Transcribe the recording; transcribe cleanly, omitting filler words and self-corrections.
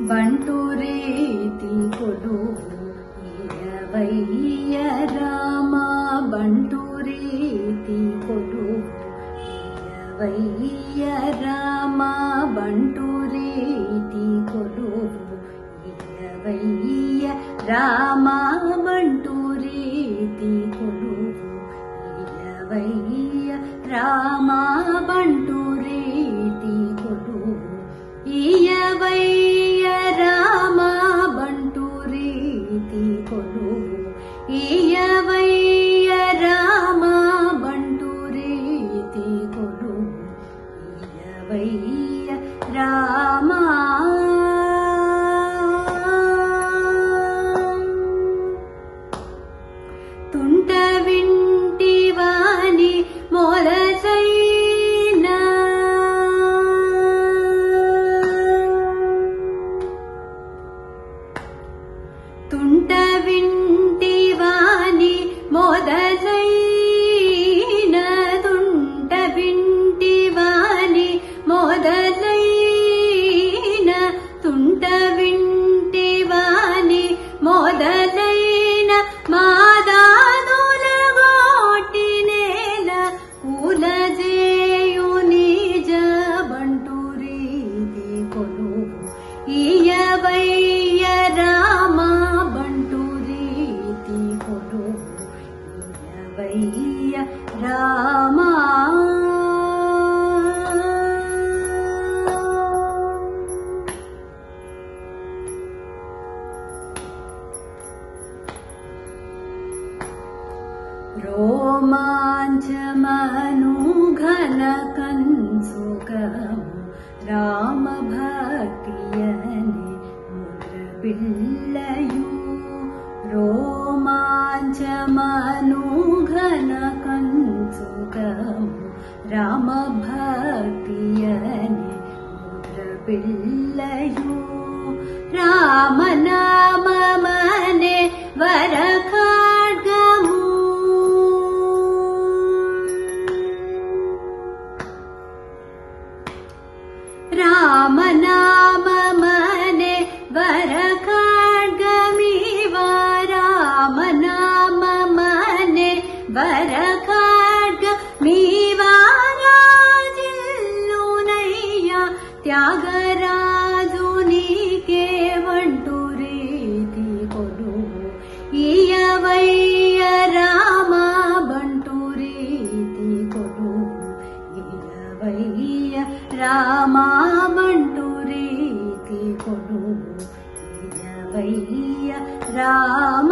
ಬಂಟು ರೀತಿ ಕೊಡುವು ಇರವಯ್ಯ ರಾಮ, ಬಂಟು ರೀತಿ ಕೊಡುವು ಇರವಯ್ಯ ರಾಮ, ಬಂಟು ರೀತಿ ಕೊಡುವು ಇರವಯ್ಯ ರಾಮ, ಬಂಟು ರೀತಿ ಕೊಡುವು ಇರವಯ್ಯ ರಾಮ, ಬಂಟು ರೀತಿ ಕೊಡುವು ಇಯವಯ್ಯ ರಾಮ, ಬಂಟು ರೀತಿ ಕೊಡುವು ಇಯವಯ್ಯ ರಾಮ, ಬಂಟು ರೀತಿ ಕೊಡುವು ಇಯವಯ್ಯ ರಾಮ. ತುಂಟವಿಂಟಿವಾನಿ ಮೊಲಸೈನ, ತುಂಟವಿಂಟಿವಾನಿ ಮೊದಲೈನ, ತುಂಟವಿಂಟಿವಾನಿ ಮೊದಲೈನ, ತುಂಟವಿಂಟಿವಾನಿ ಮೊದಲೈನ, ಮಾದಾದೊಲಗೋಟಿನೇಲ ಕುಲಜೇಯು ನಿಜ, ಬಂಟು ರೀತಿ ಕೊಡುವು ಇಯವಯ್ಯ ರಾಮ, ಬಂಟು ರೀತಿ ಕೊಡುವು ಇಯವಯ್ಯ ರಾಮ. ರೋಮಾಂಚಮನುಘನ ಕನ್ಸುಗಮು ರಾಮ ಭಕ್ತಿಯನೆ ಮುದ್ರಬಿಲ್ಲಯು, ರೋಮಾಂಚಮನುಘನ ಕನ್ಸುಗಮು ರಾಮ ಭಕ್ತಿಯನೆ ಮುದ್ರಬಿಲ್ಲಯು, ರಾಮನಾಮ ಮನೆ ವರ ಖಡ್ಗಮು, ರಾಮನಾಮ ಮನೆ ವರ ಖಡ್ಗಮಿವ, ರಾಮನಾಮ ಮನೆ ವರ ಖಡ್ಗಮಿವ, ರಾಜಿಲ್ಲುನಯ್ಯ ತ್ಯಾಗರಾಜು ನೀಕೆ, ಬಂಟು ರೀತಿ ಕೊಡುವು ಇಯವಯ್ಯ ರಾಮ, ಬಂಟು ರೀತಿ ಕೊಡುವು ಇಯವಯ್ಯ ರಾಮ, ಬಂಟು ರೀತಿ ಕೊಡುವು ಇಯವಯ್ಯ ರಾಮ.